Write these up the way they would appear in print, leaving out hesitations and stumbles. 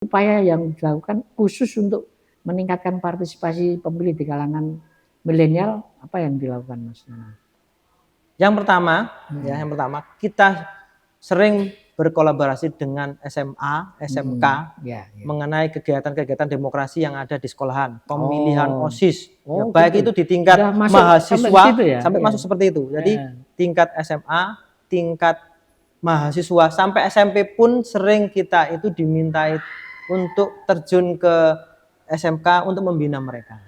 upaya yang dilakukan khusus untuk meningkatkan partisipasi pemilih di kalangan milenial, apa yang dilakukan Mas Nanang? Yang pertama kita sering berkolaborasi dengan SMA, SMK mengenai kegiatan-kegiatan demokrasi yang ada di sekolahan, pemilihan OSIS, baik itu di tingkat mahasiswa sampai masuk seperti itu. Jadi tingkat SMA, tingkat mahasiswa sampai SMP pun sering kita itu dimintai untuk terjun ke SMK untuk membina mereka.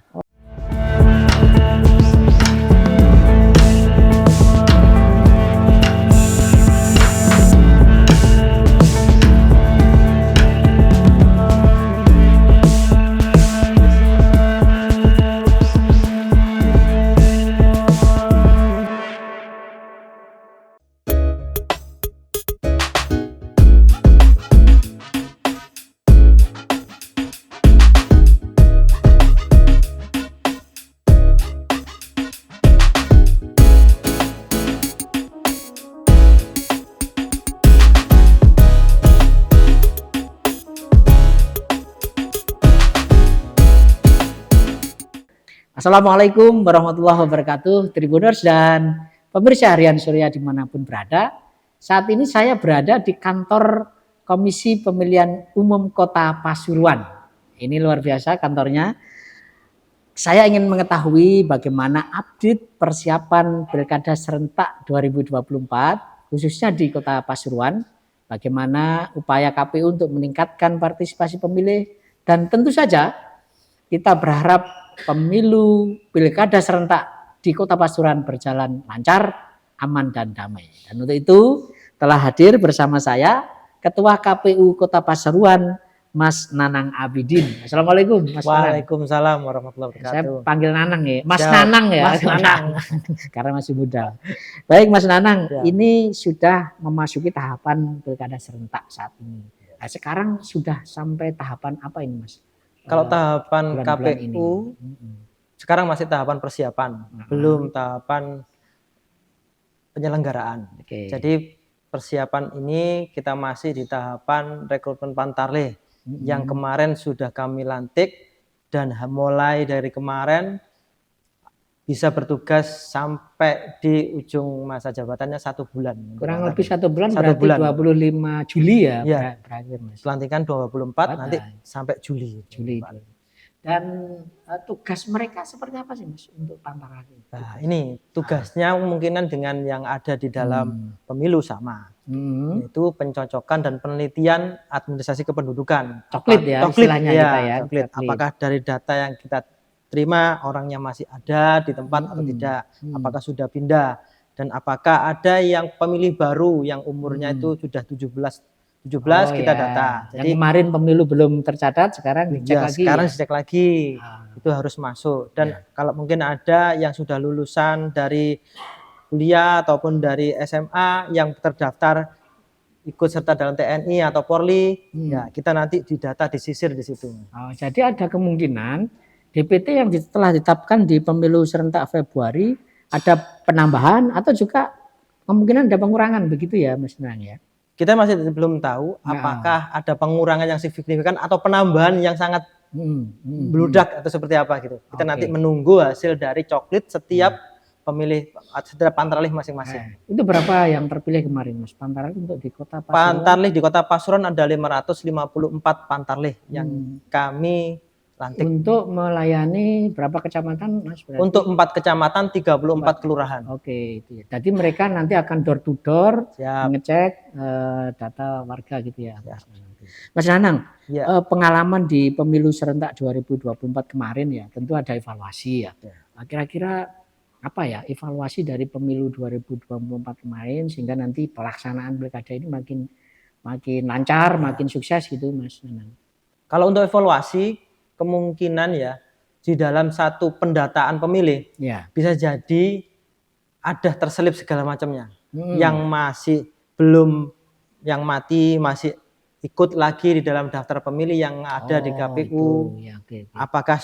Assalamualaikum warahmatullahi wabarakatuh, Tribuners dan pemirsa harian Surya dimanapun berada. Saat ini saya berada di kantor Komisi Pemilihan Umum Kota Pasuruan. Ini luar biasa kantornya. Saya ingin mengetahui bagaimana update persiapan Pilkada Serentak 2024, khususnya di Kota Pasuruan. Bagaimana upaya KPU untuk meningkatkan partisipasi pemilih, dan tentu saja kita berharap pemilu Pilkada Serentak di Kota Pasuruan berjalan lancar, aman dan damai. Dan untuk itu telah hadir bersama saya Ketua KPU Kota Pasuruan, Mas Nanang Abidin. Assalamualaikum Mas. Waalaikumsalam warahmatullahi wabarakatuh. Saya panggil Nanang ya, Mas Nanang ya. Mas Nanang. Karena masih muda. Baik Mas Nanang, ini sudah memasuki tahapan Pilkada Serentak saat ini. Nah, sekarang sudah sampai tahapan apa ini Mas? Kalau tahapan KPU sekarang masih tahapan persiapan, belum tahapan penyelenggaraan. Jadi persiapan ini kita masih di tahapan rekrutmen Pantarlih yang kemarin sudah kami lantik, dan mulai dari kemarin bisa bertugas sampai di ujung masa jabatannya 1 bulan. Kurang lebih 1 bulan, berarti 25 Juli ya, berakhir Mas. Pelantikan 24 nanti sampai Juli. Dan tugas mereka seperti apa sih Mas untuk Pantarlih? Nah, ini tugasnya kemungkinan dengan yang ada di dalam pemilu sama, yaitu pencocokan dan penelitian administrasi kependudukan. Coklit ya, istilahnya kita ya. Coklit. Apakah dari data yang kita terima orangnya masih ada di tempat atau tidak, apakah sudah pindah, dan apakah ada yang pemilih baru yang umurnya itu sudah 17 kita data. Jadi yang kemarin pemilu belum tercatat, sekarang dicek lagi. Sekarang dicek lagi. Itu harus masuk. Dan kalau mungkin ada yang sudah lulusan dari kuliah ataupun dari SMA yang terdaftar ikut serta dalam TNI atau Polri, ya kita nanti didata, disisir di situ. Jadi ada kemungkinan DPT yang telah ditetapkan di pemilu serentak Februari ada penambahan atau juga kemungkinan ada pengurangan, begitu ya Mas Nanang ya? Kita masih belum tahu apakah ada pengurangan yang signifikan atau penambahan yang sangat bludak atau seperti apa gitu. Kita nanti menunggu hasil dari coklit setiap pemilih, setiap Pantarlih masing-masing. Itu berapa yang terpilih kemarin Mas Pantarlih untuk di Kota Pasuruan? Pantarlih di Kota Pasuruan ada 554 Pantarlih yang kami lantik. Untuk melayani berapa kecamatan Mas? Berarti? Untuk 4 kecamatan, 34 kelurahan. Itu ya. Jadi mereka nanti akan door to door mengecek data warga gitu ya. Mas Nanang, pengalaman di pemilu serentak 2024 kemarin ya, tentu ada evaluasi ya. Kira-kira apa ya evaluasi dari pemilu 2024 kemarin sehingga nanti pelaksanaan pilkada ini makin lancar, makin sukses gitu Mas Nanang? Kalau untuk evaluasi, kemungkinan ya di dalam satu pendataan pemilih bisa jadi ada terselip segala macamnya, yang masih belum, yang mati masih ikut lagi di dalam daftar pemilih yang ada di KPU. Apakah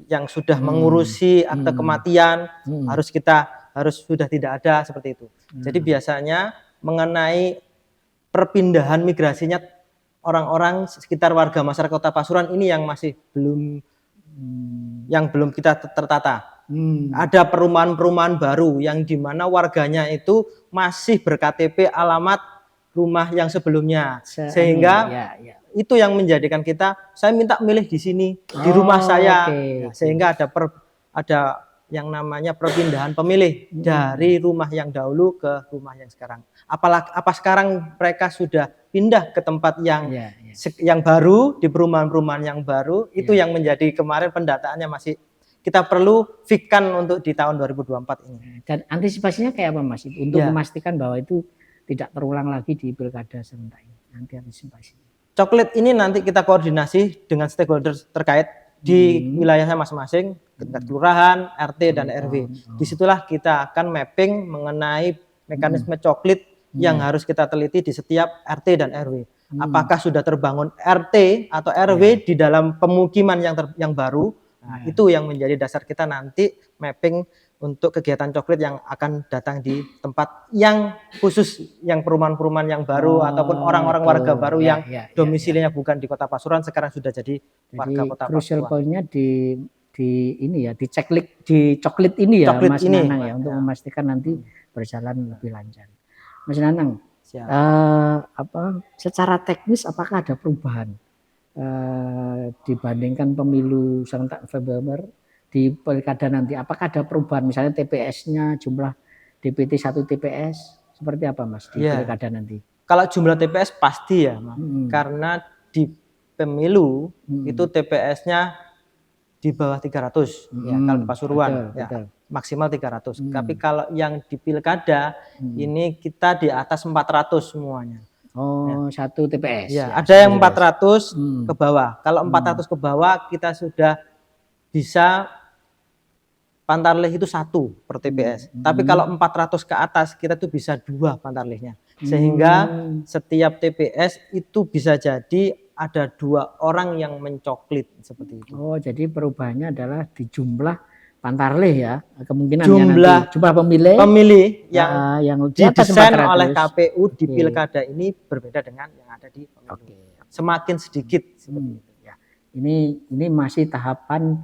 yang sudah mengurusi akte kematian harus sudah tidak ada, seperti itu. Jadi biasanya mengenai perpindahan migrasinya orang-orang sekitar warga masyarakat Kota Pasuruan ini yang masih belum kita tertata. Ada perumahan-perumahan baru yang dimana warganya itu masih ber-KTP alamat rumah yang sebelumnya, sehingga itu yang menjadikan saya minta milih di sini, di rumah saya, sehingga ada yang namanya perpindahan pemilih dari rumah yang dahulu ke rumah yang sekarang. Apa sekarang mereka sudah pindah ke tempat yang baru, di perumahan-perumahan yang baru, itu yang menjadi kemarin pendataannya masih kita perlu fix-kan untuk di tahun 2024 ini. Dan antisipasinya kayak apa Mas? Untuk memastikan bahwa itu tidak terulang lagi di pilkada serentak ini. Nanti antisipasinya. Coklit ini nanti kita koordinasi dengan stakeholder terkait di wilayahnya masing-masing, tingkat kelurahan, RT dan RW. Disitulah kita akan mapping mengenai mekanisme coklit yang harus kita teliti di setiap RT dan RW. Apakah sudah terbangun RT atau RW di dalam pemukiman yang baru? Nah, itu yang menjadi dasar kita nanti mapping untuk kegiatan coklit yang akan datang di tempat yang khusus, yang perumahan-perumahan yang baru ataupun orang-orang warga baru yang domisilinya bukan di Kota Pasuruan sekarang sudah jadi warga Kota Pasuruan. Crucial point-nya di ini ya, di coklit ini ya, Mas Nanang ya, untuk memastikan nanti berjalan lebih lancar. Mas Nanang, secara teknis apakah ada perubahan dibandingkan pemilu serentak Februari di pilkada nanti? Apakah ada perubahan misalnya TPS-nya, jumlah DPT 1 TPS seperti apa Mas di pilkada nanti? Kalau jumlah TPS pasti ya Mas, karena di pemilu itu TPS-nya di bawah 300 ya kalau Pasuruan betul. Maksimal 300. Tapi kalau yang di pilkada ini kita di atas 400 semuanya. Satu TPS. Ya, ada yang 400 ke bawah. Kalau 400 ke bawah kita sudah bisa pantarlih itu 1 per TPS. Tapi kalau 400 ke atas kita tuh bisa 2 pantarlihnya. Sehingga setiap TPS itu bisa jadi ada 2 orang yang mencoklit seperti itu. Jadi perubahannya adalah di jumlah pantarlih ya, kemungkinan jumlah pemilih yang didesain oleh KPU di pilkada ini berbeda dengan yang ada di pemilu. Semakin sedikit seperti itu. Ya. Ini masih tahapan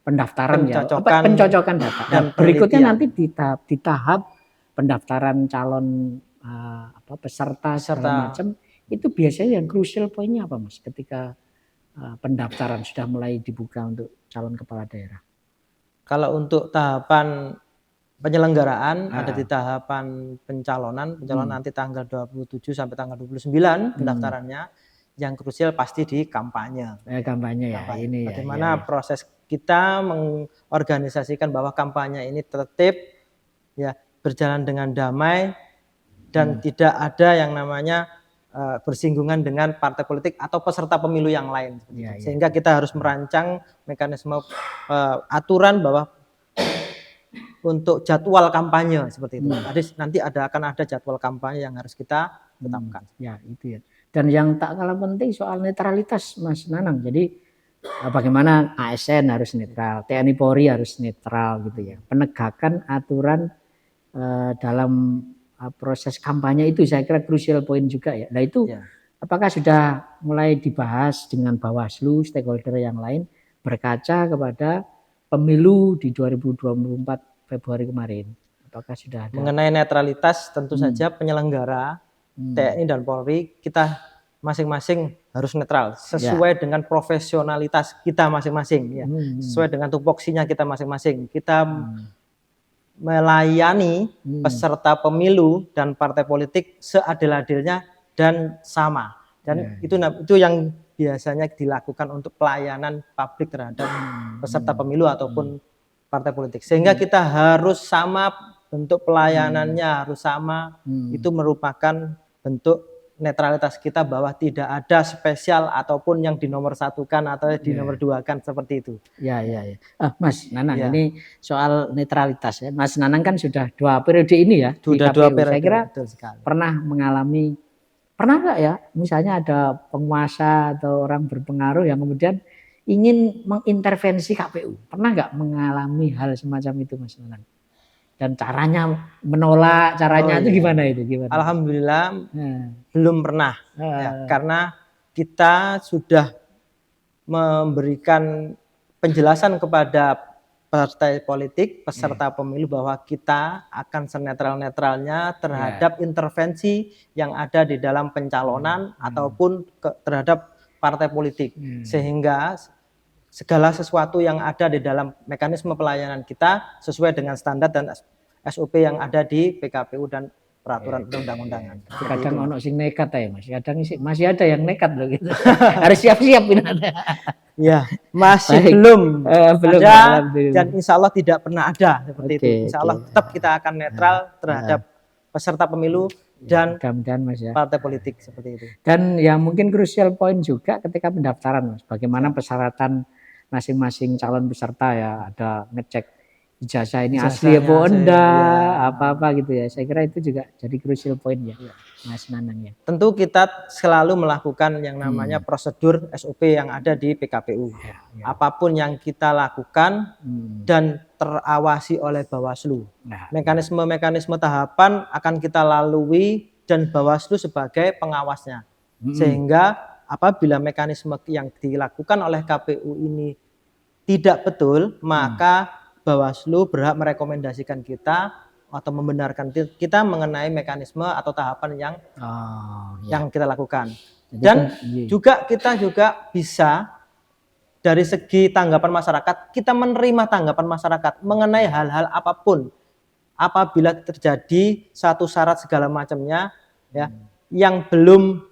pendaftaran pencocokan data. Dan berikutnya nanti di tahap pendaftaran calon peserta segala macam, itu biasanya yang crucial poinnya apa Mas? Ketika pendaftaran sudah mulai dibuka untuk calon kepala daerah. Kalau untuk tahapan penyelenggaraan ada di tahapan pencalonan nanti tanggal 27 sampai tanggal 29 pendaftarannya. Yang krusial pasti di kampanye. Kampanye ya. Ini bagaimana proses kita mengorganisasikan bahwa kampanye ini tertib, ya berjalan dengan damai dan tidak ada yang namanya bersinggungan dengan partai politik atau peserta pemilu yang lain. Sehingga kita harus merancang mekanisme aturan bahwa untuk jadwal kampanye seperti itu. Nanti akan ada jadwal kampanye yang harus kita tetapkan. Ya itu ya. Dan yang tak kalah penting soal netralitas Mas Nanang. Jadi bagaimana ASN harus netral, TNI Polri harus netral gitu ya. Penegakan aturan dalam proses kampanye itu saya kira crucial point juga ya. Nah itu apakah sudah mulai dibahas dengan Bawaslu, stakeholder yang lain berkaca kepada pemilu di 2024 Februari kemarin? Apakah sudah ada? Mengenai netralitas tentu saja penyelenggara TNI dan Polri kita masing-masing harus netral sesuai dengan profesionalitas kita masing-masing ya. Sesuai dengan tupoksinya kita masing-masing. Kita melayani peserta pemilu dan partai politik seadil-adilnya dan sama. Dan itu yang biasanya dilakukan untuk pelayanan publik terhadap peserta pemilu ataupun partai politik. Sehingga kita harus sama, bentuk pelayanannya harus sama. Itu merupakan bentuk netralitas kita bahwa tidak ada spesial ataupun yang dinomorsatukan atau dinomorduakan seperti itu. Ya. Mas Nanang ini soal netralitas ya. Mas Nanang kan sudah 2 periode ini ya. Sudah 2 periode. Saya kira pernah nggak ya misalnya ada penguasa atau orang berpengaruh yang kemudian ingin mengintervensi KPU. Pernah nggak mengalami hal semacam itu Mas Nanang? Dan caranya itu gimana itu? Alhamdulillah belum pernah ya, karena kita sudah memberikan penjelasan kepada partai politik, peserta pemilu bahwa kita akan senetral-netralnya terhadap intervensi yang ada di dalam pencalonan ataupun terhadap partai politik. Sehingga segala sesuatu yang ada di dalam mekanisme pelayanan kita sesuai dengan standar dan SOP yang ada di PKPU dan peraturan undang-undangan. Kadang ono sing nekat ya Mas. Kadang masih ada yang nekat loh gitu. Harus siap-siap ini. Ya, masih belum ada dan insya Allah tidak pernah ada seperti itu. Insya Allah tetap kita akan netral terhadap peserta pemilu dan Mas, ya. Partai politik seperti itu. Dan yang mungkin crucial point juga ketika pendaftaran Mas, bagaimana persyaratan masing-masing calon peserta ya, ada ngecek ijazah ini asli apa enggak, apa-apa gitu ya. Saya kira itu juga jadi crucial point ya, Mas Nanang ya. Tentu kita selalu melakukan yang namanya prosedur SOP yang ada di PKPU. Apapun yang kita lakukan dan terawasi oleh Bawaslu. Mekanisme-mekanisme tahapan akan kita lalui dan Bawaslu sebagai pengawasnya. Sehingga apabila mekanisme yang dilakukan oleh KPU ini tidak betul, maka Bawaslu berhak merekomendasikan kita atau membenarkan kita mengenai mekanisme atau tahapan yang kita lakukan. Dan juga kita juga bisa dari segi tanggapan masyarakat, kita menerima tanggapan masyarakat mengenai hal-hal apapun. Apabila terjadi satu syarat segala macamnya ya, yang belum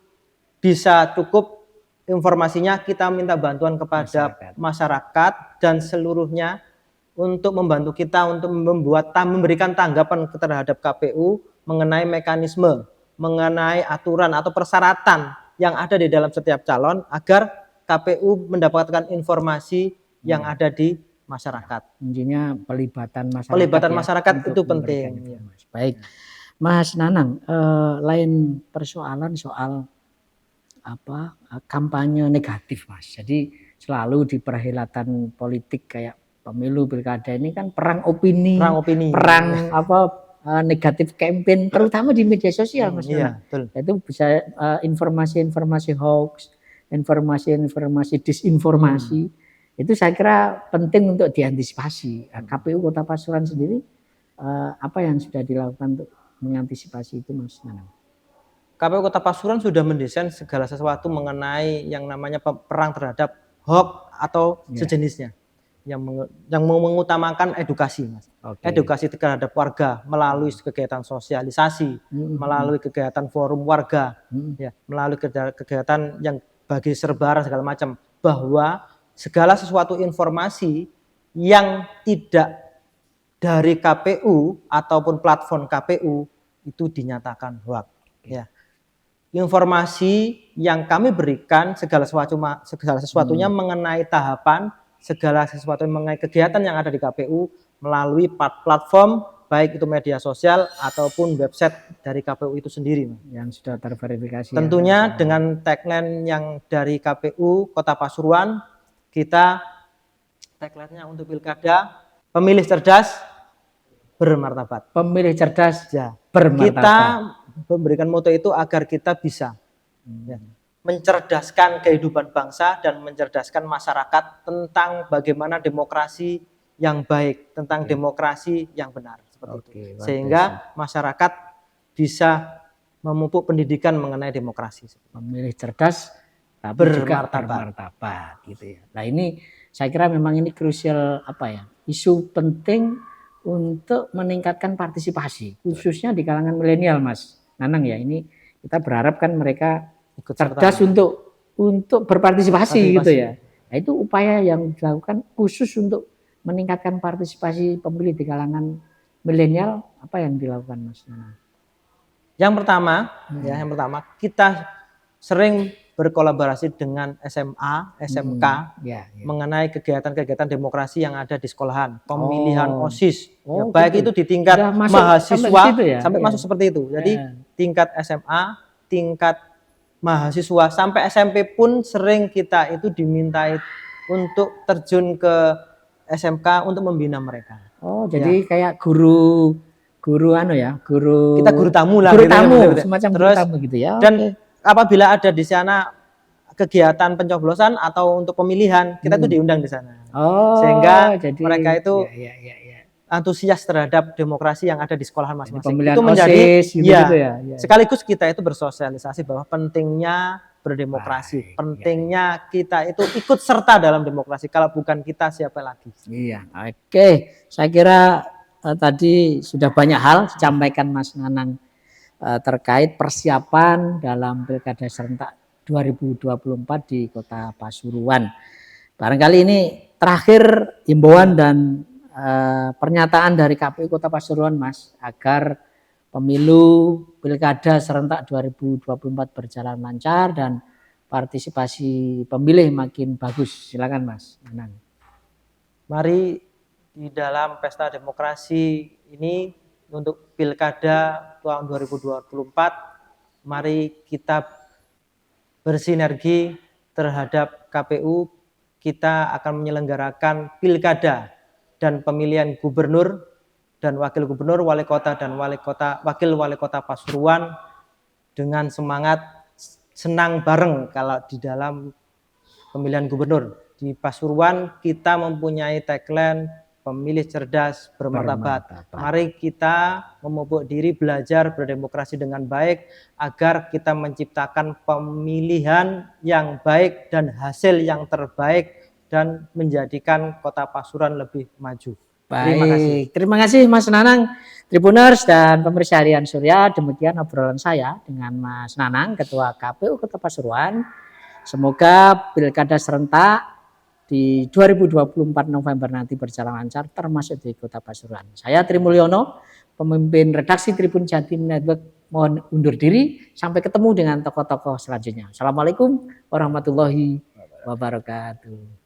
bisa cukup informasinya, kita minta bantuan kepada masyarakat dan seluruhnya untuk membantu kita untuk memberikan tanggapan terhadap KPU mengenai mekanisme, mengenai aturan atau persyaratan yang ada di dalam setiap calon agar KPU mendapatkan informasi yang ada di masyarakat. Intinya pelibatan masyarakat. Pelibatan masyarakat itu penting. Baik, Mas Nanang, lain persoalan soal kampanye negatif, Mas. Jadi selalu di perhelatan politik kayak pemilu pilkada ini kan perang opini, perang negatif campaign, terutama di media sosial, Mas. Itu bisa informasi-informasi hoax, informasi-informasi disinformasi. Itu saya kira penting untuk diantisipasi. KPU Kota Pasuruan sendiri apa yang sudah dilakukan untuk mengantisipasi itu, Mas Nanang? KPU Kota Pasuruan sudah mendesain segala sesuatu mengenai yang namanya perang terhadap hoax atau sejenisnya. Yang mengutamakan edukasi, Mas. Edukasi terhadap warga melalui kegiatan sosialisasi, melalui kegiatan forum warga, ya, melalui kegiatan yang bagi serbaran segala macam, bahwa segala sesuatu informasi yang tidak dari KPU ataupun platform KPU itu dinyatakan hoax. Ya. Informasi yang kami berikan segala sesuatunya mengenai tahapan, segala sesuatu mengenai kegiatan yang ada di KPU melalui platform baik itu media sosial ataupun website dari KPU itu sendiri yang sudah terverifikasi. Tentunya dengan tagline yang dari KPU Kota Pasuruan, kita tagline-nya untuk pilkada, pemilih cerdas bermartabat. Pemilih cerdas ya, bermartabat. Kita memberikan moto itu agar kita bisa mencerdaskan kehidupan bangsa dan mencerdaskan masyarakat tentang bagaimana demokrasi yang baik, tentang demokrasi yang benar seperti itu. Sehingga masyarakat bisa memupuk pendidikan mengenai demokrasi. Memilih cerdas tapi juga bermartabat gitu ya. Nah, ini saya kira memang ini krusial isu penting untuk meningkatkan partisipasi khususnya di kalangan milenial, Mas Nanang ya. Ini kita berharap kan mereka ikut cerdas untuk berpartisipasi gitu ya. Nah, itu upaya yang dilakukan khusus untuk meningkatkan partisipasi pemilih di kalangan milenial. Apa yang dilakukan, Mas Nanang? Yang pertama, kita sering berkolaborasi dengan SMA, SMK mengenai kegiatan-kegiatan demokrasi yang ada di sekolahan, pemilihan OSIS, baik itu di tingkat mahasiswa sampai masuk seperti itu. Jadi tingkat SMA, tingkat mahasiswa sampai SMP pun sering kita itu dimintai untuk terjun ke SMK untuk membina mereka. Jadi kayak guru kita guru tamu lah, semacam guru tamu gitu ya. Dan apabila ada di sana kegiatan pencoblosan atau untuk pemilihan, kita tuh diundang di sana. Oh, Sehingga jadi mereka itu ya. antusias terhadap demokrasi yang ada di sekolahan masing-masing. Pemilihan Itu menjadi OSIS, gitu ya. Sekaligus kita itu bersosialisasi bahwa pentingnya berdemokrasi, pentingnya kita itu ikut serta dalam demokrasi. Kalau bukan kita, siapa lagi? Iya, oke. Saya kira tadi sudah banyak hal disampaikan Mas Nanang terkait persiapan dalam Pilkada serentak 2024 di Kota Pasuruan. Barangkali ini terakhir himbauan dan pernyataan dari KPU Kota Pasuruan, Mas, agar pemilu Pilkada serentak 2024 berjalan lancar dan partisipasi pemilih makin bagus. Silakan, Mas Nanang. Mari di dalam pesta demokrasi ini untuk Pilkada tahun 2024, mari kita bersinergi terhadap KPU. Kita akan menyelenggarakan Pilkada dan pemilihan gubernur dan wakil gubernur, wali kota dan wakil wali kota Pasuruan dengan semangat senang bareng. Kalau di dalam pemilihan gubernur di Pasuruan kita mempunyai tagline pemilih cerdas bermartabat. Mari kita memupuk diri belajar berdemokrasi dengan baik agar kita menciptakan pemilihan yang baik dan hasil yang terbaik dan menjadikan Kota Pasuruan lebih maju. Baik, terima kasih Mas Nanang, Tribuners dan pemirsa Harian Surya. Demikian obrolan saya dengan Mas Nanang, Ketua KPU Kota Pasuruan. Semoga Pilkada serentak di 2024 November nanti berjalan lancar, termasuk di Kota Pasuruan. Saya Tri Mulyono, pemimpin redaksi Tribun Jatim Network, mohon undur diri. Sampai ketemu dengan tokoh-tokoh selanjutnya. Assalamualaikum warahmatullahi wabarakatuh.